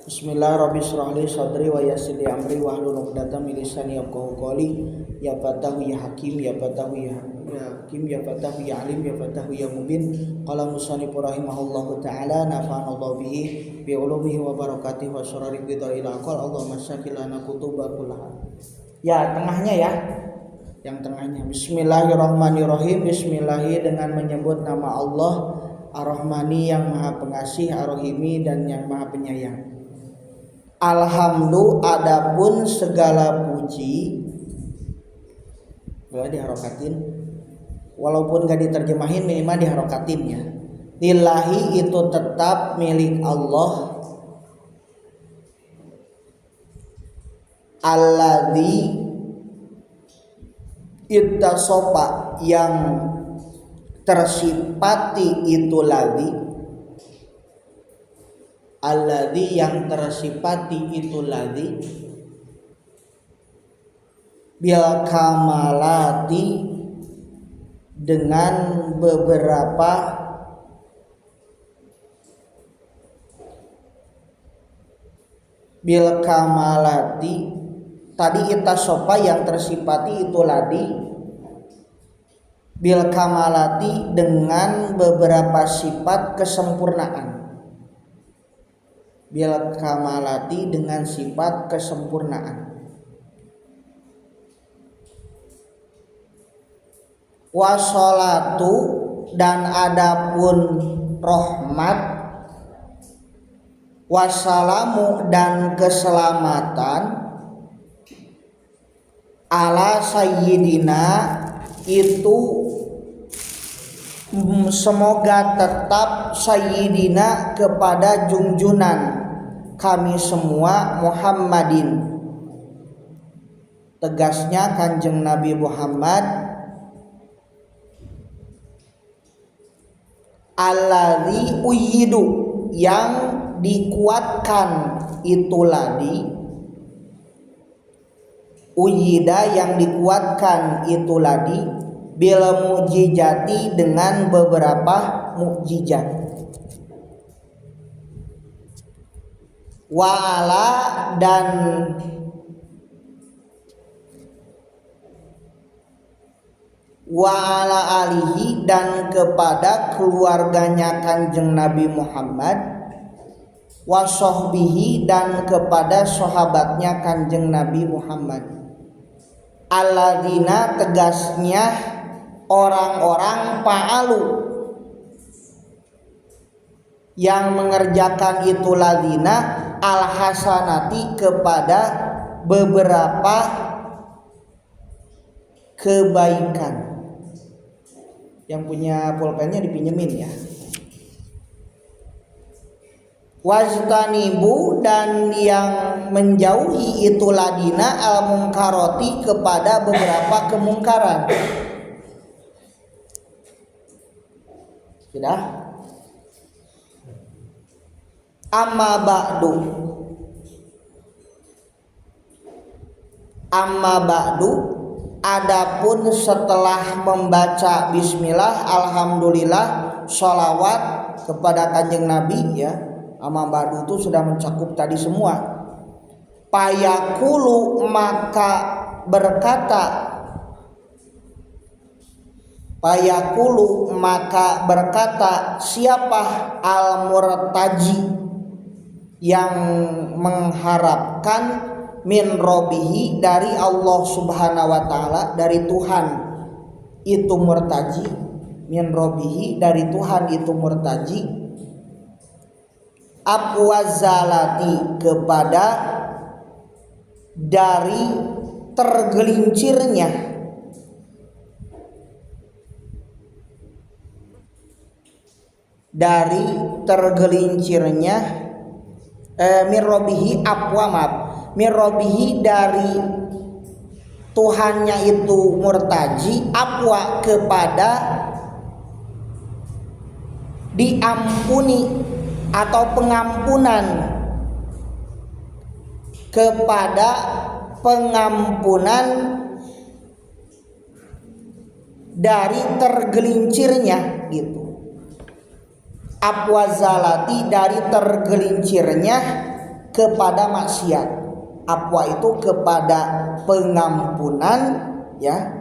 Bismillahirrahmanirrahim. Sadri wa yassir li amri wahlul 'uqdatam min lisani yafqahu qawli. Ya Fatahu ya Hakim, ya Fatahu ya Hakim, ya Fatahu ya Alim, ya Fatahu ya Mubin. Qala musannif rahimahullahu taala nafa'ana Allah bihi bi ulumihi wa barakatihi wa syarari bidai aqal. Allahumma syakilana kutuba kullaha. Ya, tengahnya ya. Yang tengahnya. Bismillahirrahmanirrahim. Bismillahi dengan menyebut nama Allah Ar-Rahmani yang Maha Pengasih, Ar-Rahimi dan yang Maha Penyayang. Alhamdulillah, adapun segala puji, boleh diharokatin, walaupun gak diterjemahin minimal diharokatin ya. Lillahi itu tetap milik Allah, alladzi ittasofa yang tersifati itu ladzi, alladzi yang tersifati itu ladzi bil kamalati dengan beberapa bil kamalati tadi itasofa yang tersifati itu ladzi bil kamalati dengan beberapa sifat kesempurnaan, bil kamalati dengan sifat kesempurnaan. Wassalatu dan adapun rahmat, wassalamu dan keselamatan, ala sayyidina itu semoga tetap sayyidina kepada junjunan kami semua Muhammadin, tegasnya Kanjeng Nabi Muhammad, alladzi uyyidu yang dikuatkan itu ladi, uyyida yang dikuatkan itu ladi, bil mujizati dengan beberapa mukjizat, wa'ala dan wa'ala alihi dan kepada keluarganya Kanjeng Nabi Muhammad, wasahbihi dan kepada sahabatnya Kanjeng Nabi Muhammad, alladzina tegasnya orang-orang fa'alu yang mengerjakan itu ladzina al-hasanati kepada beberapa kebaikan. Yang punya pulpennya dipinjemin ya. Wajtanibu dan yang menjauhi itu ladina al-munkaroti kepada beberapa kemungkaran. Sudah? Amma ba'du adapun setelah membaca bismillah, alhamdulillah, sholawat kepada Kanjeng Nabi ya. Amma ba'du itu sudah mencakup tadi semua. Payakulu maka berkata, payakulu maka berkata siapa al-murtaji yang mengharapkan min robihi dari Allah subhanahu wa ta'ala, dari Tuhan itu murtaji, min robihi dari Tuhan itu murtaji, abwazalati kepada dari tergelincirnya, dari tergelincirnya mirrobihi mirrobihi dari Tuhannya itu murtaji, apwa kepada diampuni atau pengampunan, kepada pengampunan dari tergelincirnya gitu. Abwazalati dari tergelincirnya kepada maksiat. Afwa itu kepada pengampunan ya.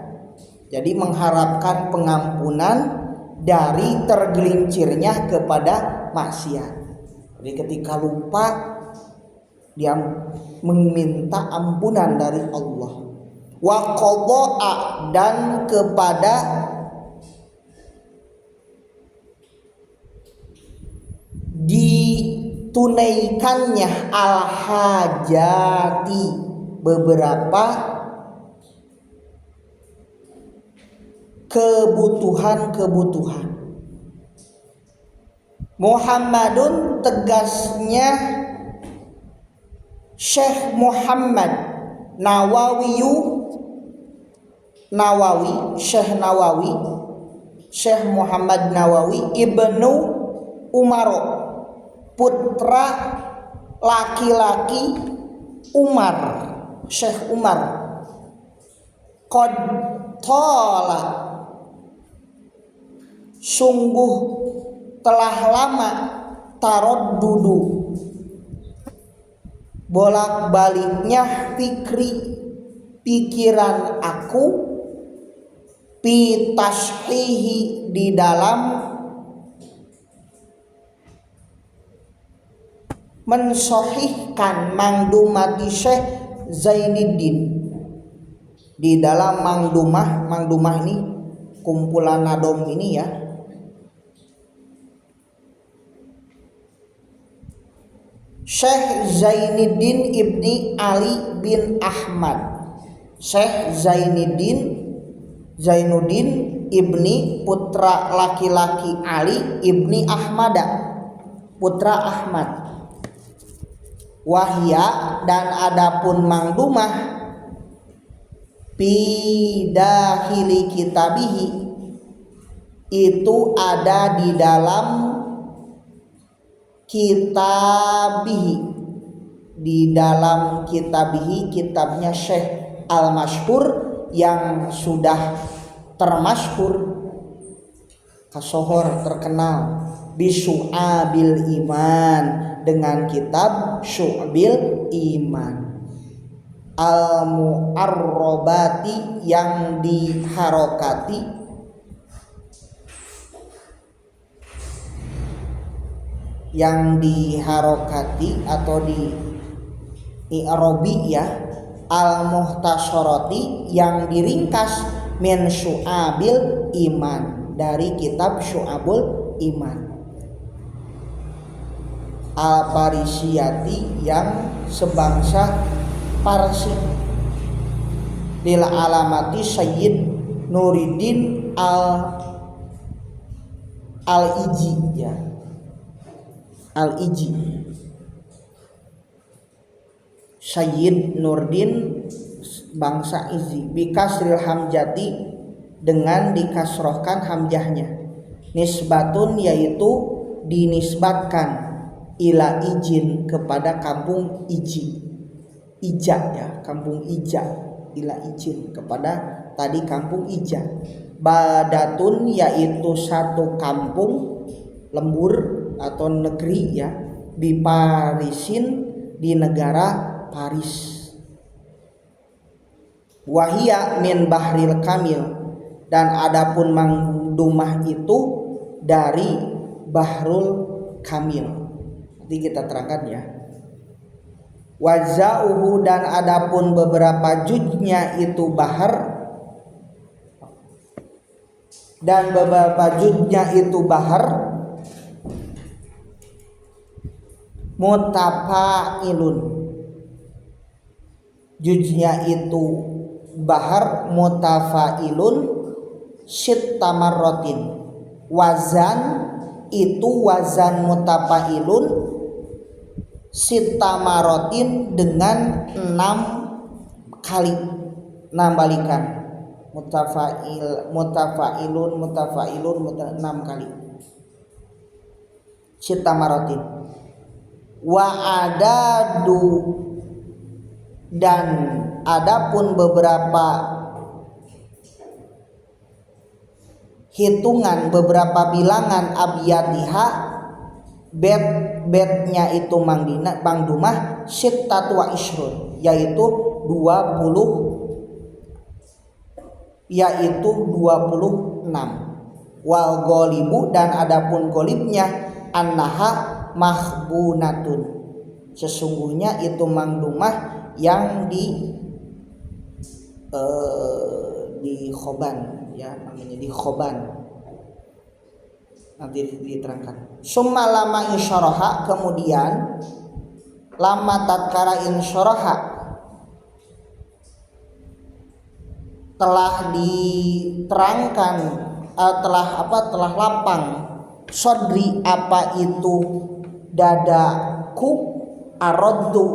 Jadi mengharapkan pengampunan dari tergelincirnya kepada maksiat. Jadi ketika lupa dia meminta ampunan dari Allah. Wa qadha'a, dan kepada ditunaikannya al-hajati, beberapa kebutuhan-kebutuhan. Muhammadun, tegasnya Syekh Muhammad Nawawi, Syekh Muhammad Nawawi Ibnu Umar, putra laki-laki Umar, Syekh Umar. Qad tala, sungguh telah lama, taraddudu, bolak-baliknya pikiran aku, pitashihi, di dalam mensohihkan mangdumati Syekh Zainuddin, di dalam mangdumah ini kumpulan nadom ini ya. Syekh Zainuddin ibni Ali bin Ahmad, Syekh Zainuddin ibni, putra laki-laki Ali ibni Ahmad, putra Ahmad. Wahya, dan adapun mangdumah bidahili kitabihi, itu ada di dalam kitabihi, kitabnya Syekh Al-Masyhur yang sudah termasyhur, kasohor, terkenal, bisyu'abil iman, dengan kitab Syu'abil Iman, al-mu'arrobati, yang diharokati, atau di i'robi ya, al-muhtasharati, yang diringkas, min Syu'abil Iman, dari kitab Syu'abul Iman, al-Parisiyati, yang sebangsa Parsi, lil alamati Sayyid Nuruddin al-Iji ya, al-Iji, Sayyid Nuruddin bangsa Izi, bikasril hamjati, dengan dikasrohkan hamjahnya, nisbatun, yaitu dinisbatkan, ila Ijin, kepada kampung Ija ya, kampung Ija, ila Ijin, kepada tadi kampung Ija. Badatun, yaitu satu kampung, lembur atau negeri ya, di Parisin, di negara Paris. Wahia min bahril kamil, dan adapun mangdumah itu dari Bahrul Kamil. Nanti kita terangkan ya. Wazauhu, dan adapun beberapa juznya itu bahar, dan beberapa juznya itu bahar, mutafailun, juznya itu bahar mutafailun, sittamarrotin, wazan itu wazan mutafailun, sittamarotin, dengan 6 kali, 6 balikan, mutafailun 6 kali, sittamarotin. Wa adadu, dan adapun beberapa hitungan, beberapa bilangan, abiyatiha, Bet-betnya itu Mang Dumah sittatu wa ishrun, yaitu 26. Wal ghalibu, dan adapun golibnya annaha mahbunatun, sesungguhnya itu Mang Dumah yang di khoban, ya namanya di khoban, nanti diterangkan. Summa lama insyaraha, kemudian lama tatkala insyaraha telah diterangkan, telah lapang sodri apa itu dadaku, araddu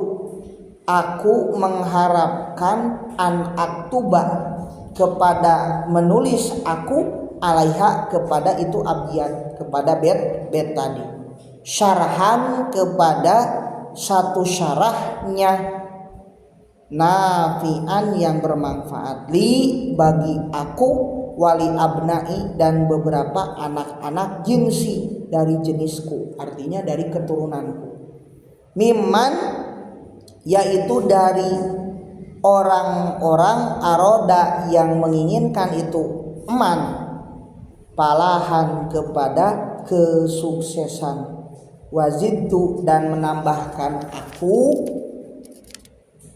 aku mengharapkan an aktuba kepada menulis aku alaiha kepada itu abiyat, kepada bet tadi, syarhan kepada satu syarahnya, nafian yang bermanfaat, li bagi aku, wali abnai dan beberapa anak-anak jinsi dari jenisku, artinya dari keturunanku, mimman yaitu dari orang-orang aroda yang menginginkan itu eman, palahan kepada kesuksesan, wazidtu dan menambahkan aku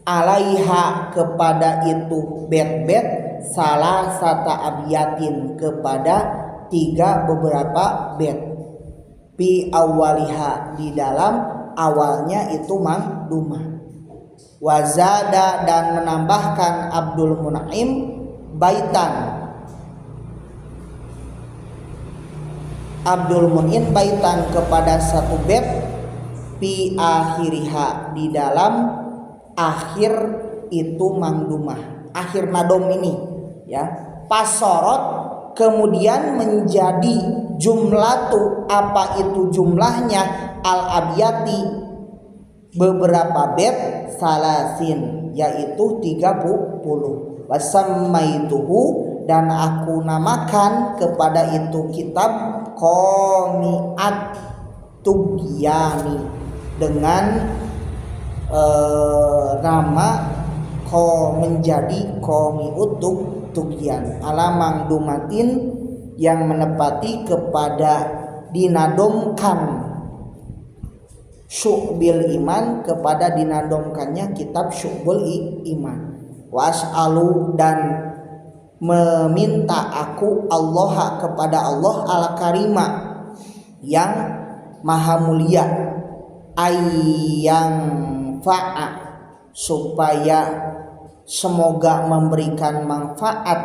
alaiha kepada itu bet-bet salah sata abiyatin kepada 3 beberapa bet, pi awaliha di dalam awalnya itu Mang Dumah, wazada dan menambahkan Abdul Mun'im baitan kepada satu bet, pi akhiriha di dalam akhir itu Mang Dumah, akhir nadom ini ya, pasorot kemudian menjadi jumlatu apa itu jumlahnya al abiyati beberapa bet salasin yaitu 30, wasammaituhu dan aku namakan kepada itu kitab Qomiat Tugyani dengan nama menjadi Qomiut Tugyan ala Mang Dumatin yang menepati kepada dinadomkan Syu'bil Iman, kepada dinadomkannya kitab Syu'bul Iman, was'alu dan meminta aku Allah kepada Allah al karima yang maha mulia, ayang fa'a supaya semoga memberikan manfaat,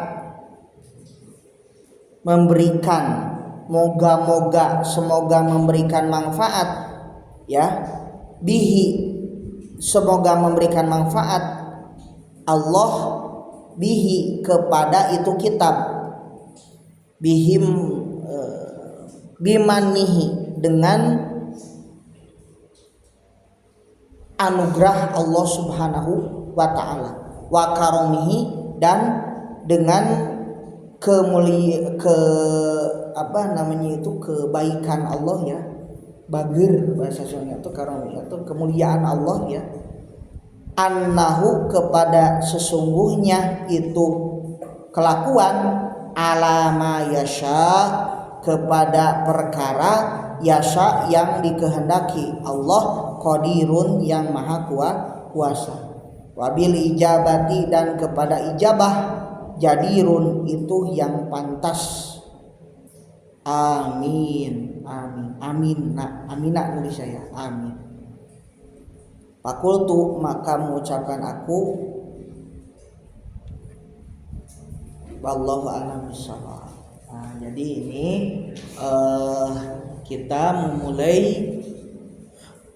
semoga memberikan manfaat ya, bihi semoga memberikan manfaat Allah bihi kepada itu kitab, bihim bimanihi dengan anugerah Allah Subhanahu wa ta'ala, wa karomihi dan dengan kebaikan Allah ya, bagir bahasa Sunda itu karomi atau kemuliaan Allah ya, annahu kepada sesungguhnya itu kelakuan alama yasha kepada perkara yasha yang dikehendaki Allah, qadirun yang maha kuasa, wabil ijabati dan kepada ijabah jadirun itu yang pantas. Amin amina nulis saya amin. Fakultu maka mengucapkan aku, wallahu a'lam bishawab. Nah, jadi ini kita memulai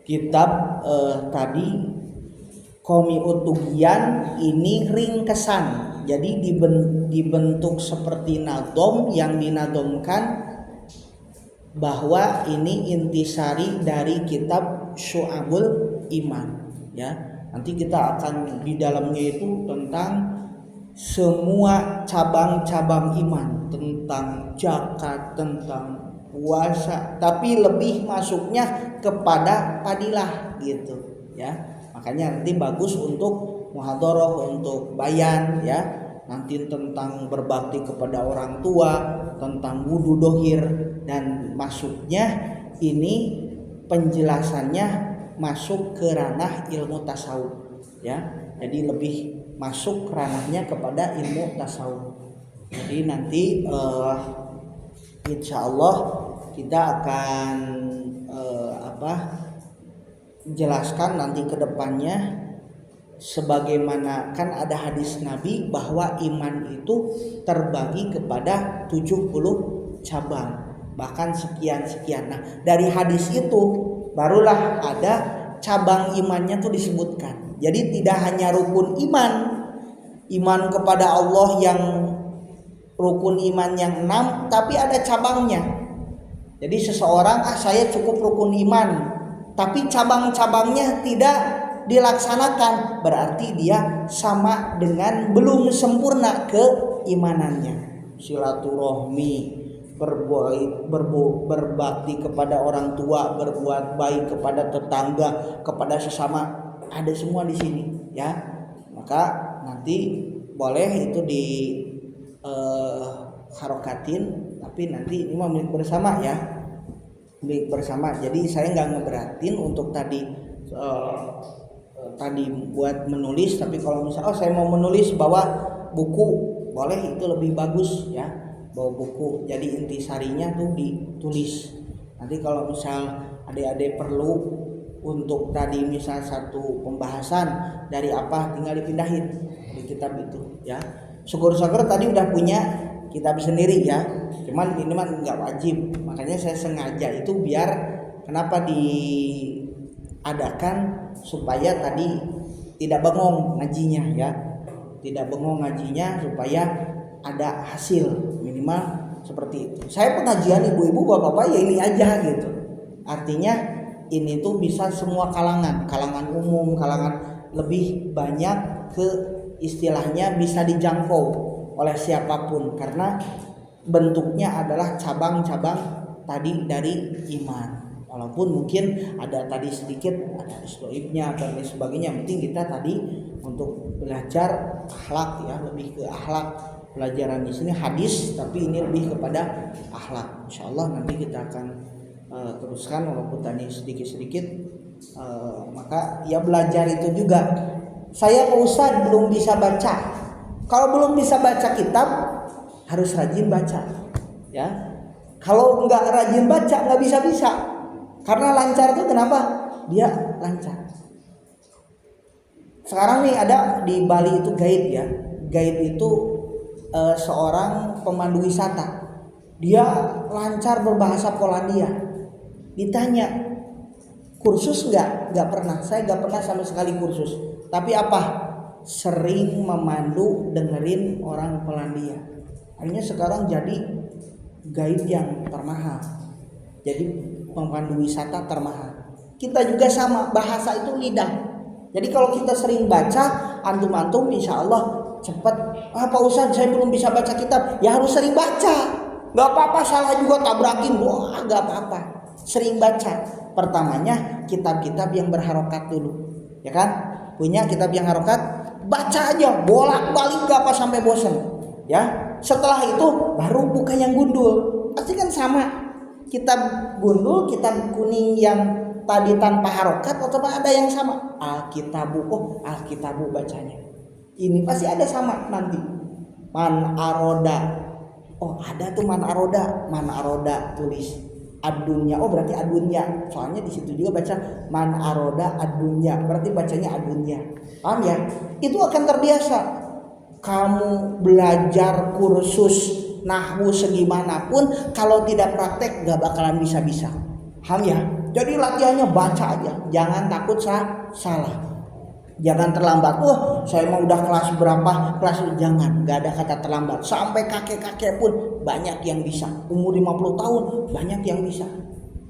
kitab tadi Qomiut Tugyan ini ringkesan. Jadi dibentuk seperti nadom yang dinadomkan, bahwa ini intisari dari kitab Syu'abul Iman ya. Nanti kita akan di dalamnya itu tentang semua cabang-cabang iman, tentang zakat, tentang puasa, tapi lebih masuknya kepada fadilah gitu ya. Makanya nanti bagus untuk muhadharah, untuk bayan ya, nanti tentang berbakti kepada orang tua, tentang wudu dohir, dan masuknya ini penjelasannya masuk ke ranah ilmu tasawuf ya. Jadi lebih masuk ranahnya kepada ilmu tasawuf. Jadi nanti insya Allah kita akan jelaskan nanti ke depannya, sebagaimana kan ada hadis Nabi bahwa iman itu terbagi kepada 70 cabang, bahkan sekian-sekian. Nah, dari hadis itu barulah ada cabang imannya tuh disebutkan. Jadi tidak hanya rukun iman kepada Allah yang rukun iman yang 6, tapi ada cabangnya. Jadi seseorang saya cukup rukun iman, tapi cabang-cabangnya tidak dilaksanakan, berarti dia sama dengan belum sempurna keimanannya. Silaturahmi, berbakti kepada orang tua, berbuat baik kepada tetangga, kepada sesama, ada semua di sini ya. Maka nanti boleh itu di harokatin, tapi nanti ini milik bersama ya, milik bersama. Jadi saya nggak ngeberatin untuk tadi buat menulis, tapi kalau misalnya saya mau menulis bawa buku, boleh, itu lebih bagus ya, bawa buku. Jadi intisarinya tuh ditulis. Nanti kalau misal adik-adik perlu untuk tadi misal satu pembahasan dari apa, tinggal dipindahin di kitab itu ya. Syukur-syukur tadi udah punya kitab sendiri ya, cuman ini mah nggak wajib. Makanya saya sengaja itu biar kenapa diadakan, supaya tadi tidak bengong ngajinya ya, tidak bengong ngajinya, supaya ada hasil minimal seperti itu. Saya pengajian ibu-ibu bapak-bapak ya ini aja gitu, artinya ini tuh bisa semua kalangan umum, kalangan lebih banyak, ke istilahnya bisa dijangkau oleh siapapun, karena bentuknya adalah cabang-cabang tadi dari iman. Walaupun mungkin ada tadi sedikit ada isloibnya dan lain sebagainya, yang penting kita tadi untuk belajar akhlak ya, lebih ke akhlak. Pelajaran di sini hadis, tapi ini lebih kepada akhlak. Insyaallah nanti kita akan teruskan walaupun tadi sedikit-sedikit. Maka ya belajar itu juga. Saya Pak Ustadz belum bisa baca. Kalau belum bisa baca kitab, harus rajin baca ya. Kalau nggak rajin baca nggak bisa. Karena lancar itu kenapa? Dia lancar. Sekarang nih ada di Bali itu guide ya. Guide itu seorang pemandu wisata. Dia lancar berbahasa Polandia. Ditanya, kursus nggak? Nggak pernah. Saya nggak pernah sama sekali kursus. Tapi apa? Sering memandu, dengerin orang Polandia. Akhirnya sekarang jadi guide yang termahal. Jadi pemandu wisata termahal. Kita juga sama, bahasa itu lidah. Jadi kalau kita sering baca, antum-antum insya Allah cepat. Pak Ustadz saya belum bisa baca kitab. Ya harus sering baca. Gak apa-apa, salah juga tabrakin. Wah gak apa-apa, sering baca. Pertamanya kitab-kitab yang berharokat dulu, ya kan? Punya kitab yang harokat, baca aja bolak-balik gak apa sampai bosan ya. Setelah itu baru buka yang gundul. Pasti kan sama, kitab gundul, kitab kuning yang tadi tanpa harokat, atau ada yang sama Alkitabu bacanya. Ini pasti ada sama nanti. Man aroda, ada tuh man aroda tulis adunya, berarti adunya, soalnya di situ juga baca man aroda adunya, berarti bacanya adunya. Paham ya? Itu akan terbiasa. Kamu belajar kursus nahwu segimanapun, kalau tidak praktek gak bakalan bisa. Paham ya? Jadi latihannya baca aja, jangan takut salah. Jangan terlambat. Saya mau udah kelas berapa? Jangan, gak ada kata terlambat. Sampai kakek-kakek pun banyak yang bisa. Umur 50 tahun banyak yang bisa.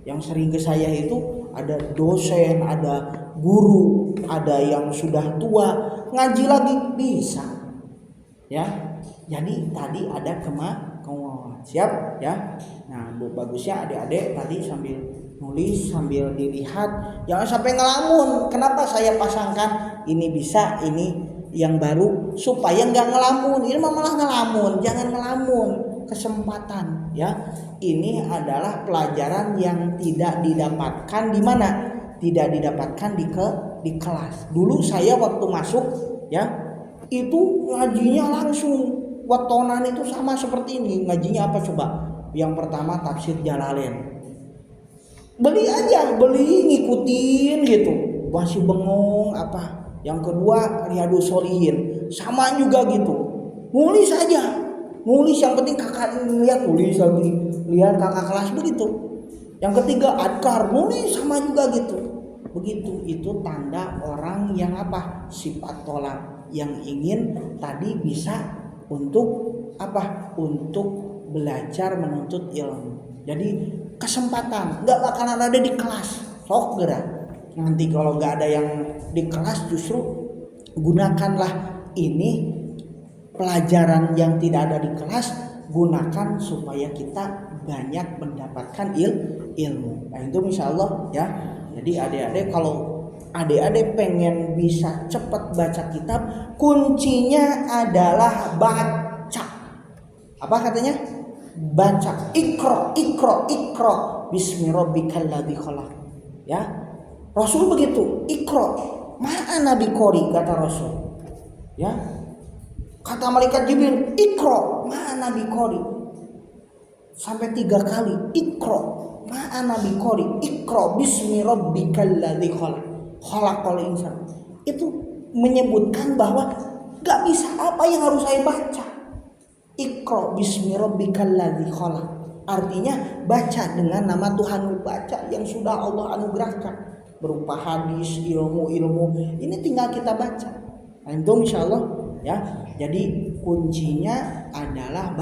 Yang sering ke saya itu ada dosen, ada guru, ada yang sudah tua, ngaji lagi bisa. Ya. Jadi tadi ada Siap ya. Nah, bagusnya adik-adik tadi sambil nulis, sambil dilihat, jangan sampai ngelamun. Kenapa saya pasangkan ini bisa, ini yang baru supaya nggak ngelamun. Ini malah ngelamun, jangan ngelamun. Kesempatan ya. Ini adalah pelajaran yang tidak didapatkan di mana? Tidak didapatkan di kelas. Dulu saya waktu masuk ya, itu ngajinya langsung wetonan itu sama seperti ini. Ngajinya apa coba? Yang pertama tafsir Jalalain. Beli aja, beli ngikutin gitu. Masih bengong apa? Yang kedua Riyadus Sholihin, sama juga gitu. Nulis aja. Nulis yang penting kakak lihat, tulis lagi. Lihat kakak kelas begitu. Yang ketiga adkar, nulis sama juga gitu. Begitu, itu tanda orang yang apa? Sifat tolak, yang ingin tadi bisa untuk apa? Untuk belajar menuntut ilmu. Jadi kesempatan nggak bakalan ada di kelas, sok gerak. Nanti kalau nggak ada yang di kelas, justru gunakanlah ini pelajaran yang tidak ada di kelas, gunakan supaya kita banyak mendapatkan ilmu. Nah itu insya Allah ya. Jadi adik-adik, kalau adik-adik pengen bisa cepat baca kitab, kuncinya adalah baca. Apa katanya? Baca. Iqra. Bismi rabbikal ladzi khalaq. Ya. Rasul begitu. Iqra. Ma'a nabi qori kata Rasul. Ya. Kata malaikat Jibril, Iqra. Ma'a nabi qori. Sampai 3 kali. Iqra. Ma'a nabi qori. Iqra bismi rabbikal ladzi khalaq. Khalaqal insan. Itu menyebutkan bahwa enggak bisa apa yang harus saya baca. Iqra bismi rabbikal ladzi khalaq. Artinya baca dengan nama Tuhanmu, baca yang sudah Allah anugerahkan berupa hadis, ilmu-ilmu. Ini tinggal kita baca. Nah, itu insyaallah ya. Jadi kuncinya adalah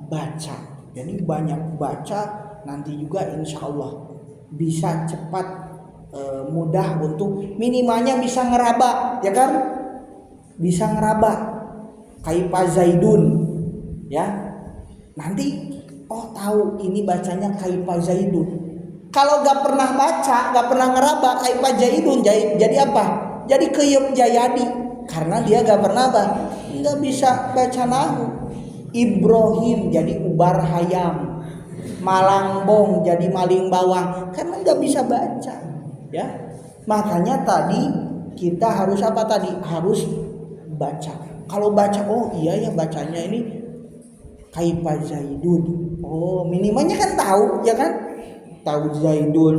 baca. Jadi banyak baca, nanti juga insyaallah bisa cepat mudah untuk minimalnya bisa ngeraba, ya kan? Bisa ngeraba Kaifa Zaidun. Ya, nanti tahu ini bacanya Kaifa Zaidun. Kalau gak pernah baca, gak pernah ngeraba Kaifa Zaidun, jadi apa? Jadi Keyup Jayadi, karena dia gak pernah gak bisa baca nahu. Ibrahim jadi Ubar Hayam, Malangbong jadi Maling Bawang, karena gak bisa baca. Ya, makanya tadi kita harus apa tadi? Harus baca. Kalau baca, iya ya bacanya ini Kaifa Zaidun. Minimalnya kan tahu, ya kan? Tahu Zaidun,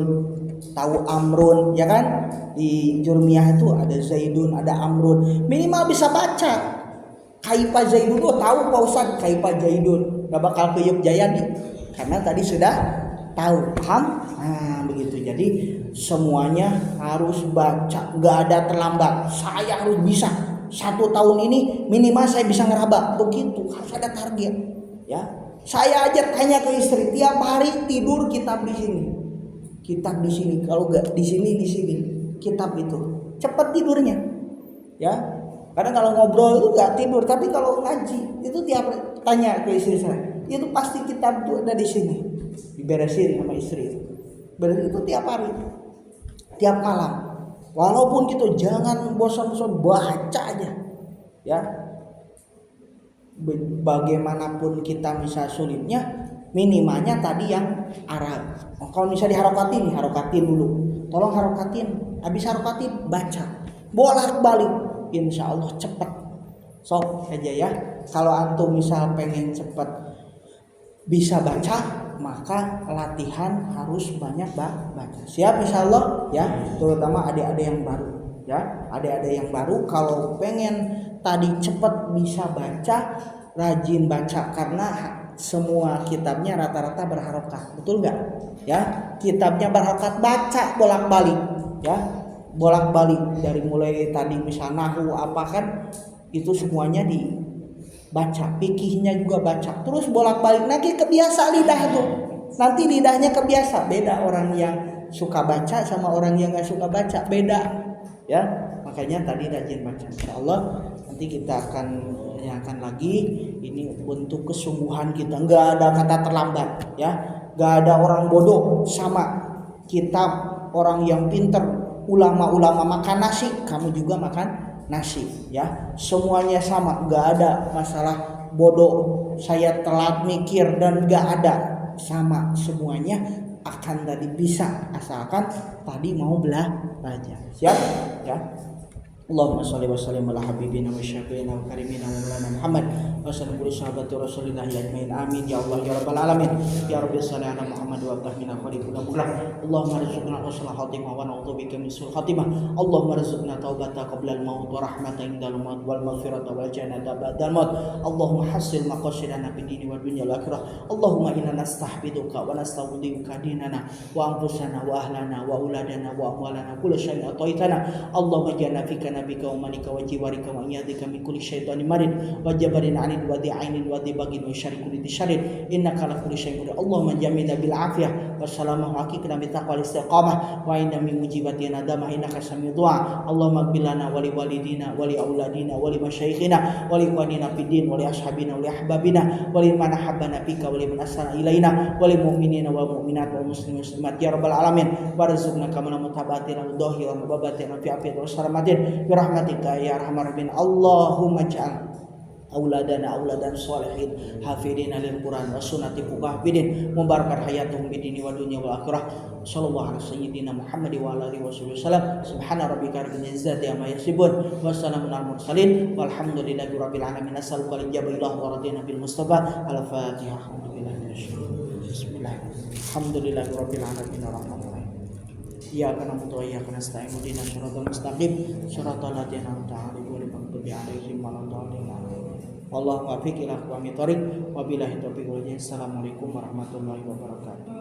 tahu Amrun, ya kan? Di Jurmiyah itu ada Zaidun, ada Amrun. Minimal bisa baca. Kaifa Zaidun, tahu Pak Ustaz, Kaifa Zaidun. Gak bakal Keyup Jayadi. Karena tadi sudah tahu, paham? Nah, begitu. Jadi semuanya harus baca, gak ada terlambat. Saya harus bisa 1 tahun ini minimal saya bisa ngeraba. Begitu, harus ada target. Ya, saya aja tanya ke istri, tiap hari tidur kitab di sini. Kitab di sini, kalau enggak di sini kitab itu. Cepat tidurnya. Ya. Kadang kalau ngobrol itu enggak tidur, tapi kalau ngaji itu tiap tanya ke istri saya. Itu pasti kitab itu ada di sini. Diberesin sama istri itu. Berarti itu tiap hari. Tiap malam. Walaupun gitu jangan bosan-bosan, baca aja. Ya. Bagaimanapun kita bisa sulitnya, minimalnya tadi yang Arab. Kalau misalnya harokatin dulu. Tolong harokatin. Habis harokatin baca. Bolak-balik. Insya Allah cepat. Sok aja ya. Kalau antum misal pengen cepat bisa baca, maka latihan harus banyak baca. Siap insya Allah ya. Terutama adik-adik yang baru. Ya, adik-adik yang baru kalau pengen tadi cepat bisa baca, rajin baca, karena semua kitabnya rata-rata berharokat, betul nggak? Ya, kitabnya berharokat, baca bolak-balik, ya, bolak-balik dari mulai tadi misal nahu apa kan, itu semuanya dibaca, fikihnya juga baca, terus bolak-balik, nanti kebiasa lidah tuh, nanti lidahnya kebiasa. Beda orang yang suka baca sama orang yang nggak suka baca, beda. Ya, Makanya tadi rajin baca. Insyaallah nanti kita akan tanyakan lagi ini bentuk kesungguhan kita. Enggak ada kata terlambat ya. Enggak ada orang bodoh, sama kita orang yang pinter, ulama-ulama makan nasi, kamu juga makan nasi ya. Semuanya sama, enggak ada masalah bodoh, saya telat mikir dan enggak ada. Sama semuanya akan tadi bisa asalkan tadi mau belajar. Siap ya. Allahumma shalli wa sallim ala habibina wa syafiina wa karimina wa maulana Muhammad wa sallim kulli sahabati rasulillah ajmain amin ya Allah ya rabbal alamin ya rabbi shalli ala Muhammad wa tahmina khalifuna bukrah Allahumma rizqna husnul khatimah wa na'udzubika min su'il khatimah Allahumma rizqna taubata qabla al-maut wa rahmatan indal maut wal maghfirata wal jannata ba'dal maut Allahumma hassil maqasidana fid dini wad dunya wal akhirah Allahumma inna nastahfiduka wa nasta'udziuka dinana wa anfusana wa ahlana wa uladana wa amwalana kullu syai'in ataitana Allahumma janna fika nabika wa manika wa jiwarika wa iyadika min kulli syaitanin marid wa jabarin anid wa di'ainin wa dibagin wa syarri kulli tisharid innaka ala kulli syai'in qadir Allahumma jamina bil afiyah wa salamah wa haqiqna bi taqwa istiqamah wa inna min mujibati nadama innaka sami'ud du'a Allahumma ighfir lana wa li walidina wa li auladina wa li masyayikhina wa li ikhwanina fid din wa li ashabina wa li ahbabina wa li man habbana bika wa li man asana ilaina wa li mu'minina wal mu'minat wal muslimin muslimat ya rabbal alamin warzuqna kama mutabatina wa dhahiran wa babatina fi afiyatin wa salamatin birahmatika ya arhamar rahimin Allahumma ja'al auladana auladan sholihin hafidina lil Quran wa sunnati fuqahidin mubarakat hayatuhum bid dini wa dunya wal akhirah sallallahu alaihi sayyidina Muhammad wa alihi wasallam subhana rabbika rabbil izzati amma yasifun wa salamun al mursalin walhamdulillahi rabbil alamin as'aluka al ijabah wa radina bil mustafa al fatihah alhamdulillahi minasyaitonir bismillahirrahmanirrahim alhamdulillahi rabbil alamin arrahmanir rahim iyyaka na'budu wa iyyaka nasta'in ihdinas siratal mustaqim siratal ladzina an'amta 'alaihim ghairil maghdubi 'alaihim waladdallin wallahu muwaffiq ila aqwamit thoriq wa billahi taufiq wal hidayah assalamualaikum warahmatullahi wabarakatuh.